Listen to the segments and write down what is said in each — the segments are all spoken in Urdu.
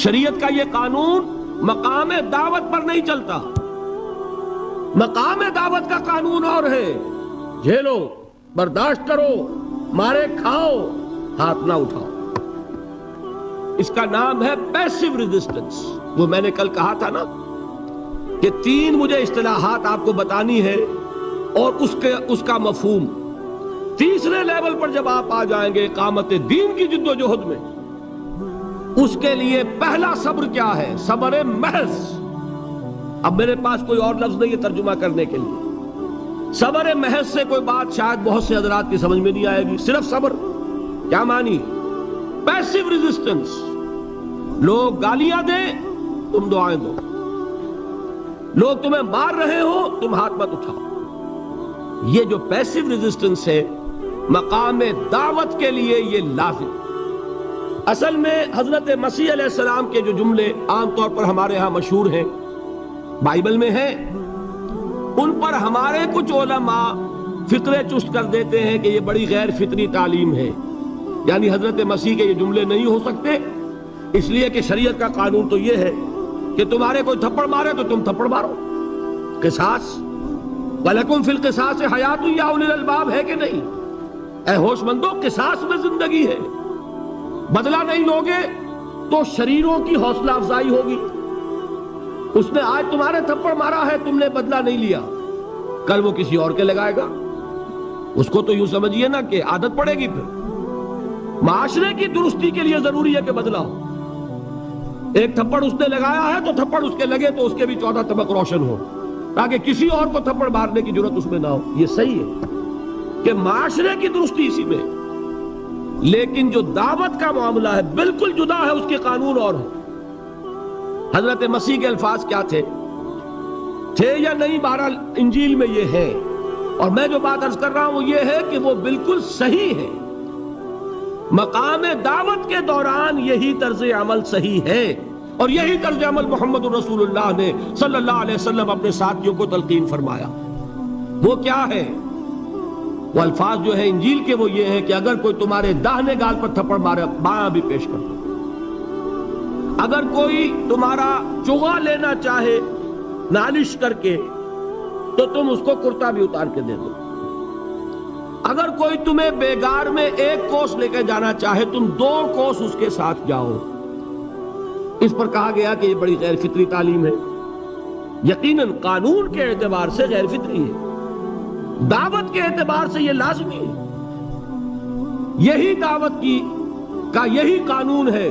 شریعت کا یہ قانون مقام دعوت پر نہیں چلتا. مقام دعوت کا قانون اور ہے. جھیلو، برداشت کرو، مارے کھاؤ، ہاتھ نہ اٹھاؤ. اس کا نام ہے پیسو ریزسٹنس. وہ میں نے کل کہا تھا نا کہ 3 مجھے اصطلاحات آپ کو بتانی ہے اور اس کا مفہوم. تیسرے لیول پر جب آپ آ جائیں گے اقامت دین کی جد و جہد میں، اس کے لیے پہلا صبر کیا ہے؟ صبر محض. اب میرے پاس کوئی اور لفظ نہیں ہے ترجمہ کرنے کے لیے. صبر محض سے کوئی بات شاید بہت سے حضرات کی سمجھ میں نہیں آئے گی. صرف صبر کیا مانی؟ Passive resistance. لوگ گالیاں دیں، تم دعائیں دو. لوگ تمہیں مار رہے ہو، تم ہاتھ مت اٹھاؤ. یہ جو پیسو ریزسٹنس ہے مقام دعوت کے لیے یہ لازم. اصل میں حضرت مسیح علیہ السلام کے جو جملے عام طور پر ہمارے ہاں مشہور ہیں، بائبل میں ہیں، ان پر ہمارے کچھ علماء فطرے چست کر دیتے ہیں کہ یہ بڑی غیر فطری تعلیم ہے. یعنی حضرت مسیح کے یہ جملے نہیں ہو سکتے، اس لیے کہ شریعت کا قانون تو یہ ہے کہ تمہارے کوئی تھپڑ مارے تو تم تھپڑ مارو. قصاص، وَلَكُمْ فِي الْقِصَاصِ حَيَاتٌ يَا أُولِي الْأَلْبَابِ ہے کہ نہیں؟ اے ہوش مندو، قصاص میں زندگی ہے. بدلہ نہیں لوگے تو شریروں کی حوصلہ افزائی ہوگی. اس نے آج تمہارے تھپڑ مارا ہے، تم نے بدلہ نہیں لیا، کل وہ کسی اور کے لگائے گا. اس کو تو یوں سمجھیے نا کہ عادت پڑے گی. پھر معاشرے کی درستی کے لیے ضروری ہے کہ بدلہ ہو. ایک تھپڑ اس نے لگایا ہے تو تھپڑ اس کے لگے تو اس کے بھی 14 طبق روشن ہو، تاکہ کسی اور کو تھپڑ مارنے کی ضرورت اس میں نہ ہو. یہ صحیح ہے کہ معاشرے کی درستی اسی میں. لیکن جو دعوت کا معاملہ ہے بالکل جدا ہے، اس کے قانون اور ہے. حضرت مسیح کے الفاظ کیا تھے یا نہیں؟ بہرحال انجیل میں یہ ہے، اور میں جو بات عرض کر رہا ہوں وہ یہ ہے کہ وہ بالکل صحیح ہے. مقام دعوت کے دوران یہی طرز عمل صحیح ہے، اور یہی طرز عمل محمد رسول اللہ نے صلی اللہ علیہ وسلم اپنے ساتھیوں کو تلقین فرمایا. وہ کیا ہے؟ وہ الفاظ جو ہے انجیل کے وہ یہ ہے کہ اگر کوئی تمہارے داہنے گال پر تھپڑ مارے، بایاں بھی پیش کر دو. اگر کوئی تمہارا چغا لینا چاہے نالش کر کے، تو تم اس کو کرتا بھی اتار کے دے دو. اگر کوئی تمہیں بیگار میں 1 کوس لے کے جانا چاہے، تم 2 کوس اس کے ساتھ جاؤ. اس پر کہا گیا کہ یہ بڑی غیر فطری تعلیم ہے. یقیناً قانون کے اعتبار سے غیر فطری ہے، دعوت کے اعتبار سے یہ لازمی ہے. یہی دعوت کا یہی قانون ہے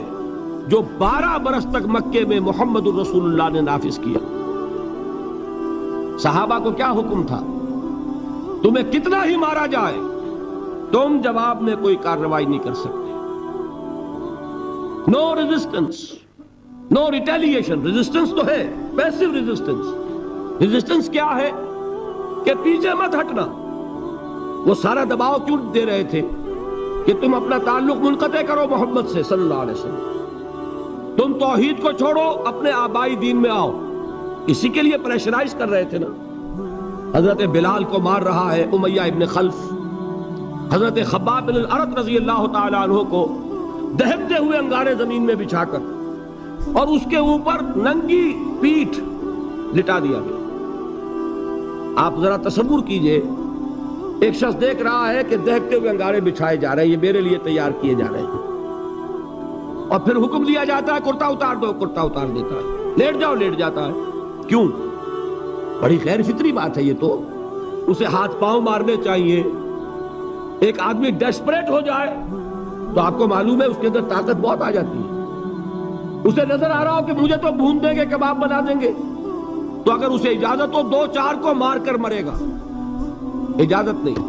جو 12 برس تک مکے میں محمد الرسول اللہ نے نافذ کیا. صحابہ کو کیا حکم تھا؟ تمہیں کتنا ہی مارا جائے، تم جواب میں کوئی کارروائی نہیں کر سکتے. نو ریزسٹنس، نو ریٹیلیشن. ریزسٹنس تو ہے، پیسو ریزسٹنس. ریزسٹنس کیا ہے؟ کہ پیچھے مت ہٹنا. وہ سارا دباؤ کیوں دے رہے تھے؟ کہ تم اپنا تعلق منقطع کرو محمد سے صلی اللہ علیہ وسلم. تم توحید کو چھوڑو، اپنے آبائی دین میں آؤ. اسی کے لیے پریشرائز کر رہے تھے نا. حضرت بلال کو مار رہا ہے امیہ ابن خلف، حضرت خباب بن الارت رضی اللہ تعالیٰ عنہ کو دہکتے ہوئے انگارے زمین میں بچھا کر اور اس کے اوپر ننگی پیٹھ لٹا دیا گیا. آپ ذرا تصور کیجئے، ایک شخص دیکھ رہا ہے کہ دہکتے ہوئے انگارے بچھائے جا رہے ہیں، یہ میرے لیے تیار کیے جا رہے ہیں، اور پھر حکم دیا جاتا ہے کرتا اتار دو، کرتا اتار دیتا ہے. لیٹ جاؤ، لیٹ جاتا ہے. کیوں؟ بڑی غیر فطری بات ہے یہ. تو اسے ہاتھ پاؤں مارنے چاہیے. ایک آدمی ڈیسپریٹ ہو جائے تو آپ کو معلوم ہے اس کے اندر طاقت بہت آ جاتی ہے. اسے نظر آ رہا ہو کہ مجھے تو بھون دیں گے، کباب بنا دیں گے، تو اگر اسے اجازت ہو 2-4 کو مار کر مرے گا. اجازت نہیں.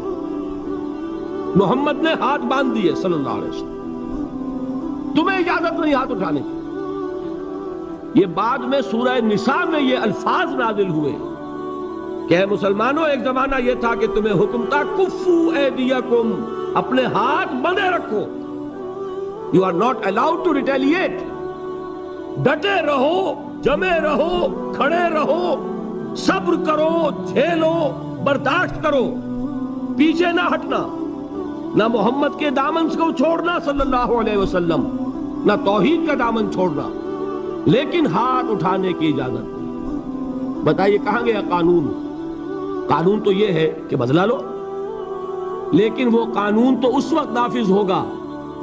محمد نے ہاتھ باندھ دیے صلی اللہ علیہ وسلم. تمہیں اجازت نہیں ہاتھ اٹھانے کی. یہ بعد میں سورہ نساء میں یہ الفاظ نازل ہوئے کہ اے مسلمانوں، ایک زمانہ یہ تھا کہ تمہیں حکم تھا کفو ایدیکم، اپنے ہاتھ بندھے رکھو. You are not allowed to retaliate. ڈٹے رہو، جمے رہو، کھڑے رہو، صبر کرو، جھیلو، برداشت کرو، پیچھے نہ ہٹنا. نہ محمد کے دامن کو چھوڑنا صلی اللہ علیہ وسلم، نہ توحید کا دامن چھوڑنا. لیکن ہاتھ اٹھانے کی اجازت نہیں۔ بتائیے کہاں گیا قانون؟ قانون تو یہ ہے کہ بدلا لو، لیکن وہ قانون تو اس وقت نافذ ہوگا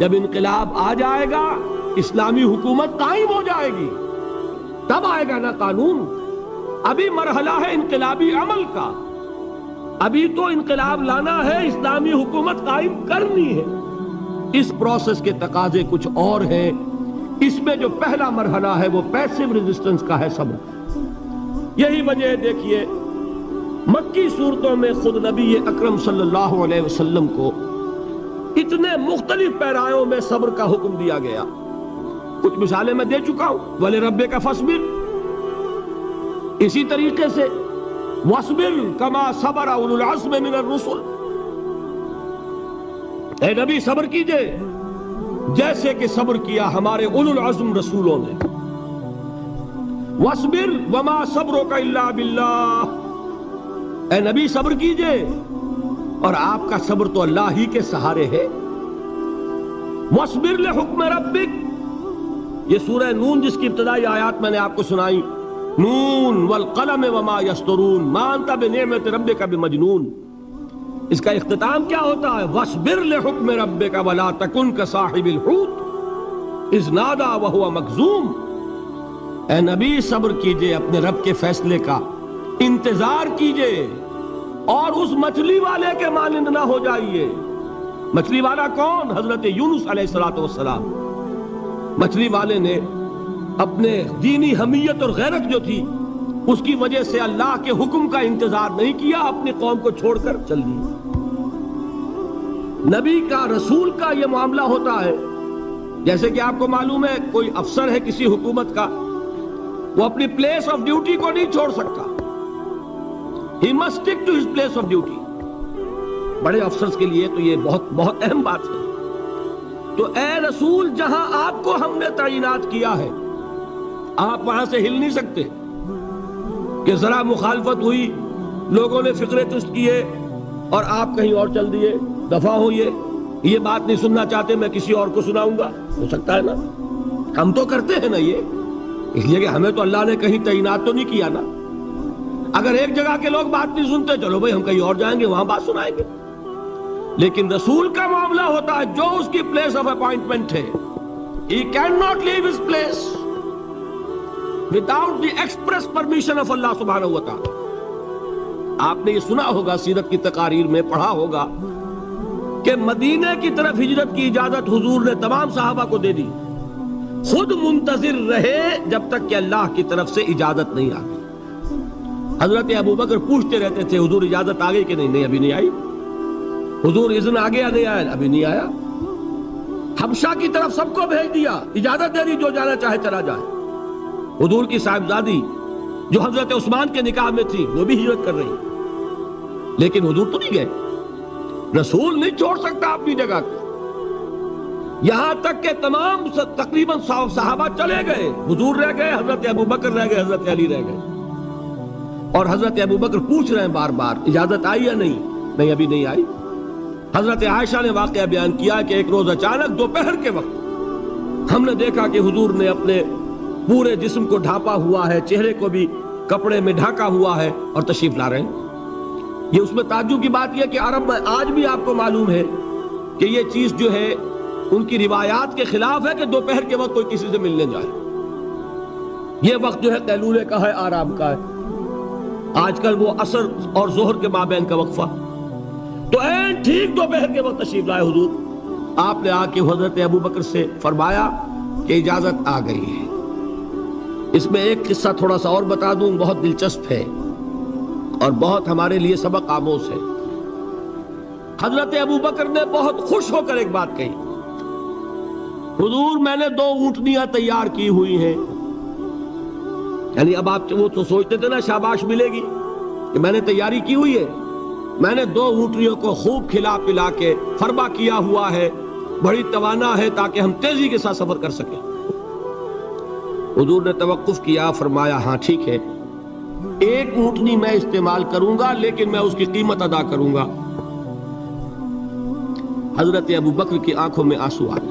جب انقلاب آ جائے گا، اسلامی حکومت قائم ہو جائے گی، تب آئے گا نا قانون۔ ابھی مرحلہ ہے انقلابی عمل کا، ابھی تو انقلاب لانا ہے، اسلامی حکومت قائم کرنی ہے۔ اس پروسیس کے تقاضے کچھ اور ہیں۔ اس میں جو پہلا مرحلہ ہے وہ پیسو ریزسٹنس کا ہے، صبر۔ یہی وجہ دیکھیے مکی صورتوں میں خود نبی اکرم صلی اللہ علیہ وسلم کو اتنے مختلف پیرایوں میں صبر کا حکم دیا گیا۔ کچھ مثالیں میں دے چکا ہوں، وَلِرَبِّكَ فَاصْبِرْ، اسی طریقے سے وَاصْبِرْ كَمَا صَبَرَ أُولُو الْعَزْمِ مِنَ الرُّسُلِ، اے نبی صبر کیجئے جیسے کہ صبر کیا ہمارے اولو العزم رسولوں نے۔ وَاصْبِرْ وَمَا صَبْرُكَ إِلَّا بِاللَّهِ، اے نبی صبر کیجئے اور آپ کا صبر تو اللہ ہی کے سہارے ہے۔ وَاصْبِرْ لِحُكْمِ رَبِّكَ، یہ سورہ نون جس کی ابتدائی آیات میں نے آپ کو سنائی، نون والقلم وما یسطرون ما انت بنعمت ربک بمجنون، اس کا اختتام کیا ہوتا ہے؟ وَاصْبِرْ لِحُكْمِ رَبِّكَ وَلَا تَكُنْ كَصَاحِبِ الْحُوتِ إِذْ نَادَىٰ وَهُوَ مَكْظُومٌ، اے نبی صبر کیجئے اپنے رب کے فیصلے کا، انتظار کیجئے اور اس مچھلی والے کے مانند نہ ہو جائیے۔ مچھلی والا کون؟ حضرت یونس علیہ السلام۔ مچھلی والے نے اپنے دینی حمیت اور غیرت جو تھی اس کی وجہ سے اللہ کے حکم کا انتظار نہیں کیا، اپنی قوم کو چھوڑ کر چل دی۔ نبی کا، رسول کا یہ معاملہ ہوتا ہے، جیسے کہ آپ کو معلوم ہے کوئی افسر ہے کسی حکومت کا، وہ اپنی پلیس آف ڈیوٹی کو نہیں چھوڑ سکتا، he must stick to his place of duty۔ بڑے افسرز کے لیے تو یہ بہت بہت اہم بات ہے۔ تو اے رسول، جہاں آپ کو ہم نے تعینات کیا ہے آپ وہاں سے ہل نہیں سکتے کہ ذرا مخالفت ہوئی، لوگوں نے فکرے چست کیے اور آپ کہیں اور چل دیے، دفع ہوئیے، یہ بات نہیں سننا چاہتے میں کسی اور کو سناؤں گا، ہو سکتا ہے نا؟ ہم تو کرتے ہیں نا یہ، اس لیے کہ ہمیں تو اللہ نے کہیں تعینات تو نہیں کیا نا۔ اگر ایک جگہ کے لوگ بات نہیں سنتے، چلو بھائی ہم کہیں اور جائیں گے، وہاں بات سنائیں گے۔ لیکن رسول کا معاملہ ہوتا ہے جو اس کی پلیس آف اپوائنٹمنٹ ہے، he cannot leave his place without the express permission of Allah سبحانہ وتعالی۔ آپ نے یہ سنا ہوگا، سیرت کی تقاریر میں پڑھا ہوگا کہ مدینے کی طرف ہجرت کی اجازت حضور نے تمام صحابہ کو دے دی، خود منتظر رہے جب تک کہ اللہ کی طرف سے اجازت نہیں آ گئی۔ حضرت ابوبکر پوچھتے رہتے تھے حضور اجازت آ گئی کہ نہیں؟ نہیں ابھی نہیں آئی۔ حضور اذن آ گیا؟ نہیں آیا، ابھی نہیں آیا۔ حبشہ کی طرف سب کو بھیج دیا، اجازت دے دی جو جانا چاہے چلا جائے۔ حضور کی صاحبزادی جو حضرت عثمان کے نکاح میں تھی وہ بھی ہجرت کر رہی، لیکن حضور تو نہیں گئے۔ رسول نہیں چھوڑ سکتا اپنی جگہ کو، یہاں تک کہ تمام تقریباً صحابہ چلے گئے، حضور رہ گئے، حضرت ابوبکر رہ گئے، حضرت علی رہ گئے، اور حضرت ابوبکر پوچھ رہے ہیں بار بار اجازت آئی یا نہیں؟ نہیں ابھی نہیں آئی۔ حضرت عائشہ نے واقعہ بیان کیا کہ ایک روز اچانک دوپہر کے وقت ہم نے دیکھا کہ حضور نے اپنے پورے جسم کو ڈھانپا ہوا ہے، چہرے کو بھی کپڑے میں ڈھانکا ہوا ہے اور تشریف لا رہے ہیں۔ یہ اس میں تعجب کی بات یہ کہ عرب میں آج بھی آپ کو معلوم ہے کہ یہ چیز جو ہے ان کی روایات کے خلاف ہے کہ دوپہر کے وقت کوئی کسی سے ملنے جائے۔ یہ وقت جو ہے قیلولے کا ہے، آرام کا ہے۔ آج کل وہ عصر اور ظہر کے مابین کا وقفہ، تو این ٹھیک دوپہر کے وقت تشریف لائے حضور۔ آپ نے آ کے حضرت ابوبکر سے فرمایا کہ اجازت آ گئی ہے۔ اس میں ایک قصہ تھوڑا سا اور بتا دوں، بہت دلچسپ ہے اور بہت ہمارے لیے سبق آموز ہے۔ حضرت ابوبکر نے بہت خوش ہو کر ایک بات کہی، حضور میں نے 2 اونٹنیاں تیار کی ہوئی ہیں۔ یعنی اب آپ وہ تو سوچتے تھے نا شاباش ملے گی کہ میں نے تیاری کی ہوئی ہے، میں نے 2 اونٹنیوں کو خوب کھلا پلا کے فربا کیا ہوا ہے، بڑی توانا ہے تاکہ ہم تیزی کے ساتھ سفر کر سکیں۔ حضور نے توقف کیا، فرمایا ہاں ٹھیک ہے، 1 اونٹنی میں استعمال کروں گا لیکن میں اس کی قیمت ادا کروں گا۔ حضرت ابوبکر کی آنکھوں میں آنسو آ گئے۔